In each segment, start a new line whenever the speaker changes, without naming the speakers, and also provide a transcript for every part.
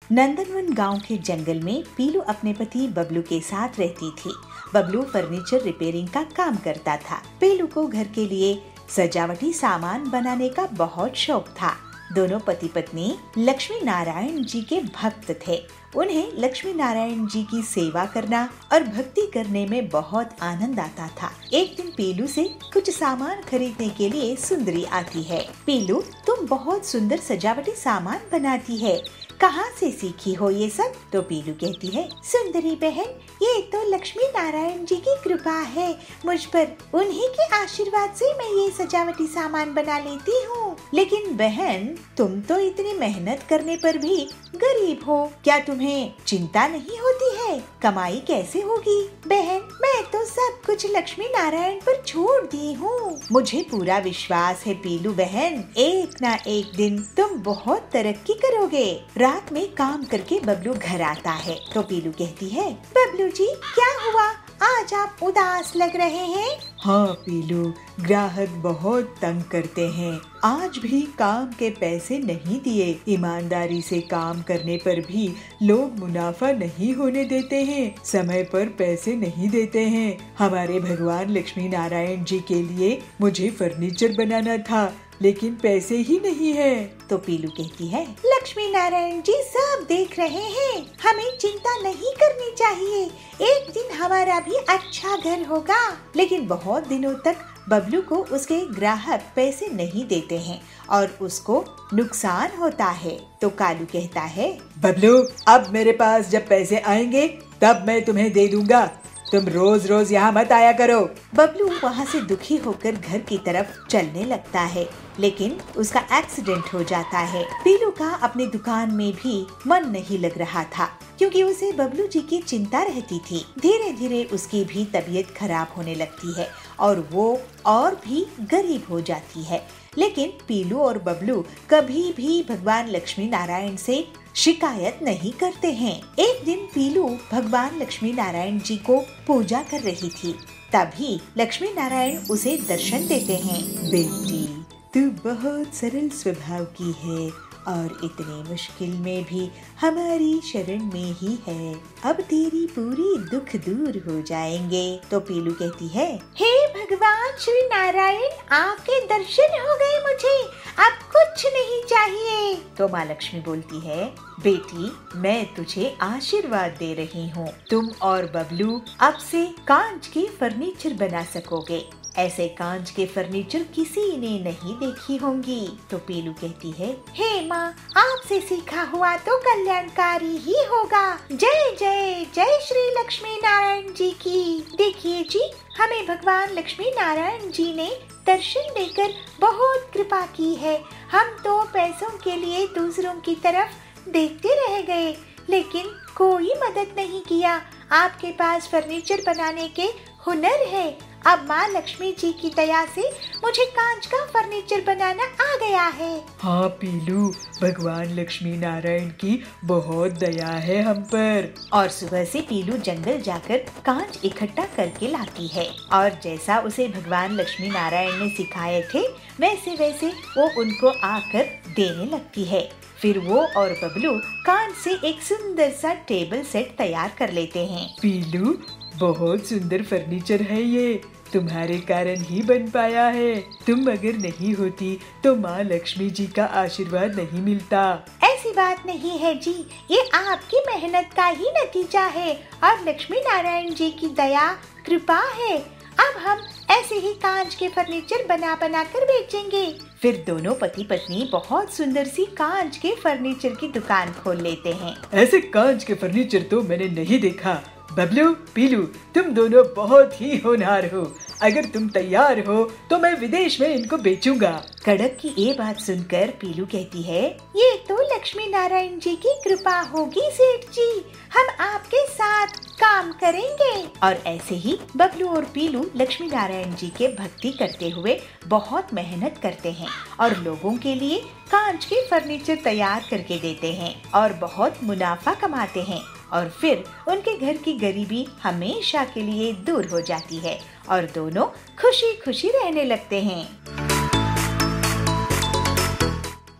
नंदनवन गांव के जंगल में पीलू अपने पति बबलू के साथ रहती थी। बबलू फर्नीचर रिपेयरिंग का काम करता था। पीलू को घर के लिए सजावटी सामान बनाने का बहुत शौक था। दोनों पति पत्नी लक्ष्मी नारायण जी के भक्त थे। उन्हें लक्ष्मी नारायण जी की सेवा करना और भक्ति करने में बहुत आनंद आता था। एक दिन पीलू से कुछ सामान खरीदने के लिए सुंदरी आती है। पीलू, तुम बहुत सुंदर सजावटी सामान बनाती है, कहाँ से सीखी हो ये सब? तो पीलू कहती है, सुंदरी बहन, ये तो लक्ष्मी नारायण जी की कृपा है मुझ पर। उन्हीं के आशीर्वाद से मैं ये सजावटी सामान बना लेती हूँ। लेकिन बहन, तुम तो इतनी मेहनत करने पर भी गरीब हो, क्या तुम्हें चिंता नहीं होती है? कमाई कैसे होगी? बहन, मैं तो सब कुछ लक्ष्मी नारायण पर छोड़ दी हूँ। मुझे पूरा विश्वास है पीलू बहन, एक ना एक दिन तुम बहुत तरक्की करोगे। रात में काम करके बबलू घर आता है तो पीलू कहती है, बबलू जी, क्या हुआ? आज आप उदास लग रहे हैं।
हाँ पीलू, ग्राहक बहुत तंग करते हैं। आज भी काम के पैसे नहीं दिए। ईमानदारी से काम करने पर भी लोग मुनाफा नहीं होने देते हैं, समय पर पैसे नहीं देते हैं। हमारे भगवान लक्ष्मी नारायण जी के लिए मुझे फर्नीचर बनाना था, लेकिन पैसे ही नहीं है।
तो पीलू कहती है, लक्ष्मी नारायण जी सब देख रहे हैं, हमें चिंता नहीं करनी चाहिए। एक दिन हमारा भी अच्छा घर होगा। लेकिन बहुत दिनों तक बबलू को उसके ग्राहक पैसे नहीं देते हैं और उसको नुकसान होता है। तो कालू कहता है,
बबलू, अब मेरे पास जब पैसे आएंगे तब मैं तुम्हें दे दूंगा। तुम रोज रोज यहाँ मत आया करो।
बबलू वहाँ से दुखी होकर घर की तरफ चलने लगता है, लेकिन उसका एक्सीडेंट हो जाता है। पीलू का अपनी दुकान में भी मन नहीं लग रहा था, क्योंकि उसे बबलू जी की चिंता रहती थी। धीरे धीरे उसकी भी तबीयत खराब होने लगती है और वो और भी गरीब हो जाती है। लेकिन पीलू और बबलू कभी भी भगवान लक्ष्मी नारायण से शिकायत नहीं करते हैं। एक दिन पीलू भगवान लक्ष्मी नारायण जी को पूजा कर रही थी, तभी लक्ष्मी नारायण उसे दर्शन देते हैं।
बेटी, तू बहुत सरल स्वभाव की है और इतनी मुश्किल में भी हमारी शरण में ही है। अब तेरी पूरी दुख दूर हो जाएंगे।
तो पीलू कहती है, हे भगवान श्री नारायण, आपके दर्शन हो गए मुझे, अब कुछ नहीं चाहिए। तो माँ लक्ष्मी बोलती है, बेटी, मैं तुझे आशीर्वाद दे रही हूँ। तुम और बबलू अब से कांच के फर्नीचर बना सकोगे। ऐसे कांच के फर्नीचर किसी ने नहीं देखी होंगी। तो पीलू कहती है, हे माँ, आपसे सीखा हुआ तो कल्याणकारी ही होगा। जय जय जय श्री लक्ष्मी नारायण जी की। देखिए जी, हमें भगवान लक्ष्मी नारायण जी ने दर्शन देकर बहुत कृपा की है। हम तो पैसों के लिए दूसरों की तरफ देखते रह गए, लेकिन कोई मदद नहीं किया। आपके पास फर्नीचर बनाने के हुनर है। अब माँ लक्ष्मी जी की दया से मुझे कांच का फर्नीचर बनाना आ गया है।
हाँ पीलू, भगवान लक्ष्मी नारायण की बहुत दया है हम पर।
और सुबह से पीलू जंगल जाकर कांच इकट्ठा करके लाती है और जैसा उसे भगवान लक्ष्मी नारायण ने सिखाए थे वैसे वैसे वो उनको आकर देने लगती है। फिर वो और बबलू कांच से एक सुंदर सा टेबल सेट तैयार कर लेते हैं।
पीलू, बहुत सुंदर फर्नीचर है ये, तुम्हारे कारण ही बन पाया है। तुम अगर नहीं होती तो माँ लक्ष्मी जी का आशीर्वाद नहीं मिलता।
ऐसी बात नहीं है जी, ये आपकी मेहनत का ही नतीजा है और लक्ष्मी नारायण जी की दया कृपा है। अब हम ऐसे ही कांच के फर्नीचर बना बना कर बेचेंगे। फिर दोनों पति पत्नी बहुत सुंदर सी कांच के फर्नीचर की दुकान खोल लेते हैं।
ऐसे कांच के फर्नीचर तो मैंने नहीं देखा। बबलू, पीलू, तुम दोनों बहुत ही होनहार हो। अगर तुम तैयार हो तो मैं विदेश में इनको बेचूंगा।
कड़क की ये बात सुनकर पीलू कहती है, ये तो लक्ष्मी नारायण जी की कृपा होगी सेठ जी, हम आपके साथ काम करेंगे। और ऐसे ही बबलू और पीलू लक्ष्मी नारायण जी के भक्ति करते हुए बहुत मेहनत करते हैं और लोगों के लिए कांच के फर्नीचर तैयार करके देते हैं और बहुत मुनाफा कमाते हैं। और फिर उनके घर की गरीबी हमेशा के लिए दूर हो जाती है और दोनों खुशी खुशी रहने लगते हैं।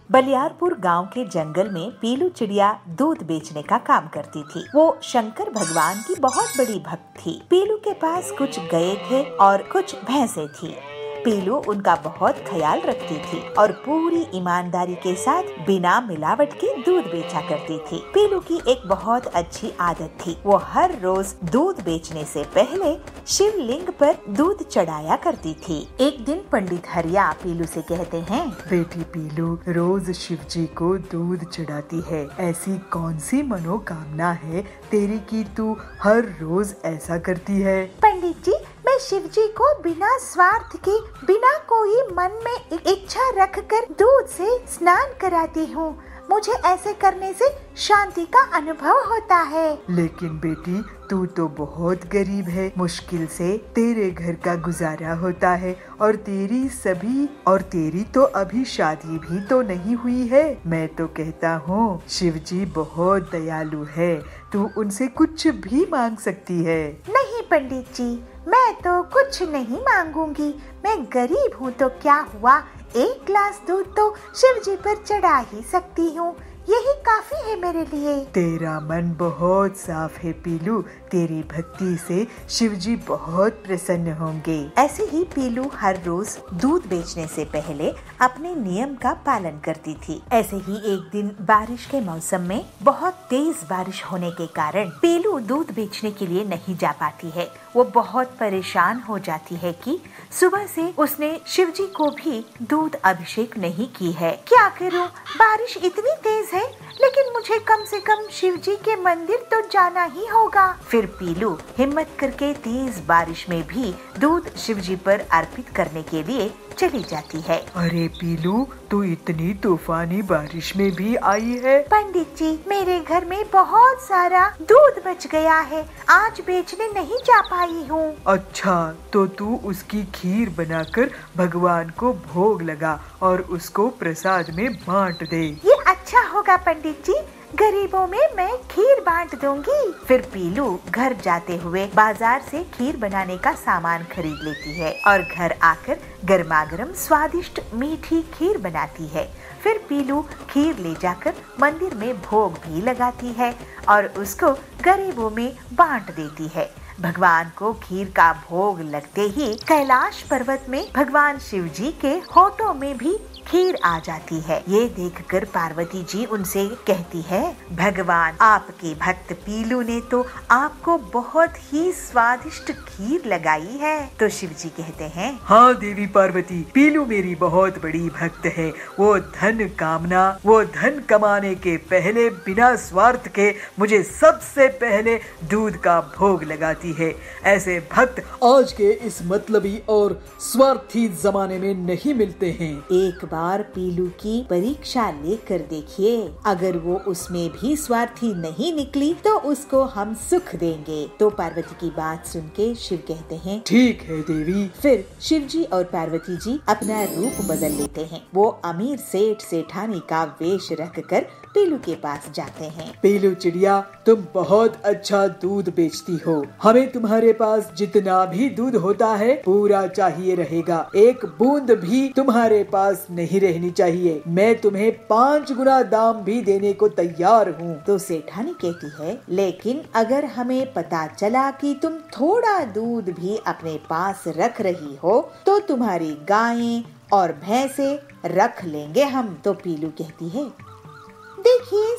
बलियारपुर गांव के जंगल में पीलू चिड़िया दूध बेचने का काम करती थी। वो शंकर भगवान की बहुत बड़ी भक्त थी। पीलू के पास कुछ गाय थे और कुछ भैंसें थी। पीलू उनका बहुत ख्याल रखती थी और पूरी ईमानदारी के साथ बिना मिलावट के दूध बेचा करती थी। पीलू की एक बहुत अच्छी आदत थी। वो हर रोज दूध बेचने से पहले शिवलिंग पर दूध चढ़ाया करती थी। एक दिन पंडित हरिया पीलू से कहते हैं,
बेटी पीलू, रोज शिव जी को दूध चढ़ाती है। ऐसी कौन सी मनोकामना है तेरी कि तू हर रोज ऐसा करती है?
पंडित जी, मैं शिव जी को बिना स्वार्थ के, बिना कोई मन में इच्छा रखकर दूध से स्नान कराती हूँ। मुझे ऐसे करने से शांति का अनुभव होता है।
लेकिन बेटी, तू तो बहुत गरीब है। मुश्किल से तेरे घर का गुजारा होता है और तेरी तो अभी शादी भी तो नहीं हुई है। मैं तो कहता हूँ शिव जी बहुत दयालु है। तू उनसे कुछ भी मांग सकती है।
नहीं पंडित जी, मैं तो कुछ नहीं मांगूंगी। मैं गरीब हूँ तो क्या हुआ, 1 गिलास दूध तो शिव जी पर चढ़ा ही सकती हूँ। यही काफी है मेरे लिए।
तेरा मन बहुत साफ है पीलू। तेरी भक्ति से शिव जी बहुत प्रसन्न होंगे।
ऐसे ही पीलू हर रोज दूध बेचने से पहले अपने नियम का पालन करती थी। ऐसे ही एक दिन बारिश के मौसम में बहुत तेज बारिश होने के कारण पीलू दूध बेचने के लिए नहीं जा पाती है। वो बहुत परेशान हो जाती है कि सुबह से उसने शिव जी को भी दूध अभिषेक नहीं की है। क्या करूं, बारिश इतनी तेज है, लेकिन मुझे कम से कम शिव जी के मंदिर तो जाना ही होगा। फिर पीलू हिम्मत करके तेज बारिश में भी दूध शिव जी पर अर्पित करने के लिए चली जाती है।
अरे पीलू, तू इतनी तूफानी बारिश में भी आई है?
पंडित जी, मेरे घर में बहुत सारा दूध बच गया है। आज बेचने नहीं जा पाई हूँ।
अच्छा, तो तू उसकी खीर बनाकर भगवान को भोग लगा और उसको प्रसाद में बांट दे।
ये अच्छा होगा पंडित जी, गरीबों में मैं खीर बांट दूंगी। फिर पीलू घर जाते हुए बाजार से खीर बनाने का सामान खरीद लेती है और घर आकर गर्मागर्म स्वादिष्ट मीठी खीर बनाती है। फिर पीलू खीर ले जाकर मंदिर में भोग भी लगाती है और उसको गरीबों में बांट देती है। भगवान को खीर का भोग लगते ही कैलाश पर्वत में भगवान शिव जी के होठों में भी खीर आ जाती है। ये देखकर पार्वती जी उनसे कहती है, भगवान, आपके भक्त पीलू ने तो आपको बहुत ही स्वादिष्ट खीर लगाई है। तो शिव जी कहते हैं,
हाँ देवी पार्वती, पीलू मेरी बहुत बड़ी भक्त है। वो धन कमाने के पहले बिना स्वार्थ के मुझे सबसे पहले दूध का भोग लगाती है। ऐसे भक्त आज के इस मतलबी और स्वार्थी जमाने में नहीं मिलते हैं।
एक बार पीलू की परीक्षा लेकर देखिए, अगर वो उसमें भी स्वार्थी नहीं निकली तो उसको हम सुख देंगे। तो पार्वती की बात सुन के शिव कहते हैं,
ठीक है देवी।
फिर शिव जी और पार्वती जी अपना रूप बदल लेते हैं। वो अमीर सेठ सेठानी का वेश रखकर पीलू के पास जाते हैं।
पीलू चिड़िया, तुम बहुत अच्छा दूध बेचती हो। हमें तुम्हारे पास जितना भी दूध होता है पूरा चाहिए रहेगा। एक बूंद भी तुम्हारे पास नहीं रहनी चाहिए। मैं तुम्हें 5 गुना दाम भी देने को तैयार हूँ।
तो सेठानी कहती है, लेकिन अगर हमें पता चला कि तुम थोड़ा दूध भी अपने पास रख रही हो तो तुम्हारी गायें और भैंसे रख लेंगे हम। तो पीलू कहती है, देखिए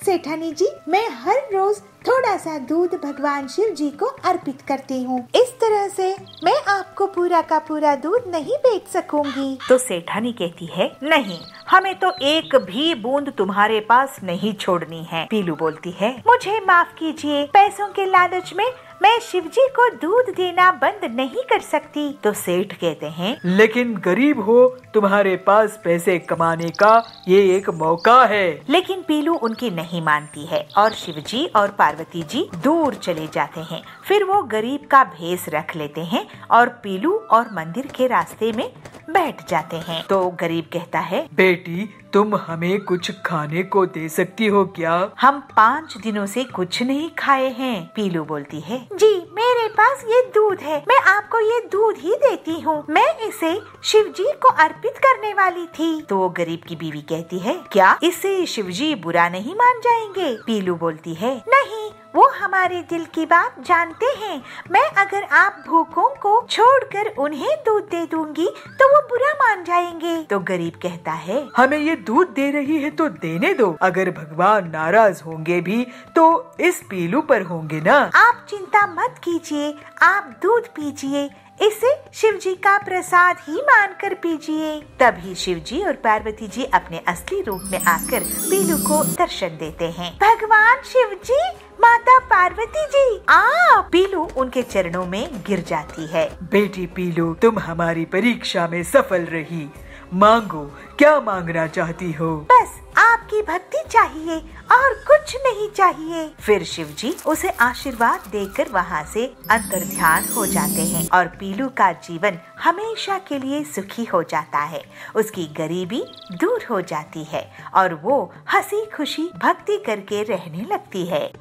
सेठानी जी, मैं हर रोज थोड़ा सा दूध भगवान शिव जी को अर्पित करती हूँ। इस तरह से मैं आपको पूरा का पूरा दूध नहीं बेच सकूंगी। तो सेठानी कहती है, नहीं, हमें तो एक भी बूंद तुम्हारे पास नहीं छोड़नी है। पीलू बोलती है, मुझे माफ कीजिए, पैसों के लालच में मैं शिव जी को दूध देना बंद नहीं कर सकती। तो सेठ कहते हैं,
लेकिन गरीब हो, तुम्हारे पास पैसे कमाने का ये एक मौका है।
लेकिन पीलू उनकी नहीं मानती है और शिव जी और पार्वती जी दूर चले जाते हैं। फिर वो गरीब का भेष रख लेते हैं और पीलू और मंदिर के रास्ते में बैठ जाते हैं। तो गरीब कहता है,
बेटी, तुम हमें कुछ खाने को दे सकती हो क्या?
हम 5 दिनों से कुछ नहीं खाए हैं। पीलू बोलती है, जी मेरे पास ये दूध है, मैं आपको ये दूध ही देती हूँ। मैं इसे शिवजी को अर्पित करने वाली थी। तो वो गरीब की बीवी कहती है, क्या इससे शिवजी बुरा नहीं मान जाएंगे? पीलू बोलती है, नहीं, वो हमारे दिल की बात जानते हैं। मैं अगर आप भूखों को छोड़कर उन्हें दूध दे दूंगी तो वो बुरा मान जाएंगे। तो गरीब कहता है,
हमें ये दूध दे रही है तो देने दो। अगर भगवान नाराज होंगे भी तो इस पीलू पर होंगे ना।
आप चिंता मत कीजिए, आप दूध पीजिए, इसे शिवजी का प्रसाद ही मानकर पीजिए। तभी शिवजी और पार्वती जी अपने असली रूप में आकर पीलू को दर्शन देते हैं। भगवान शिवजी, माता पार्वती जी, पीलू उनके चरणों में गिर जाती है।
बेटी पीलू, तुम हमारी परीक्षा में सफल रही। मांगो, क्या मांगना चाहती हो?
बस आपकी भक्ति चाहिए और कुछ नहीं चाहिए। फिर शिवजी उसे आशीर्वाद देकर वहाँ से अंतर्ध्यान हो जाते हैं और पीलू का जीवन हमेशा के लिए सुखी हो जाता है। उसकी गरीबी दूर हो जाती है और वो हंसी खुशी भक्ति करके रहने लगती है।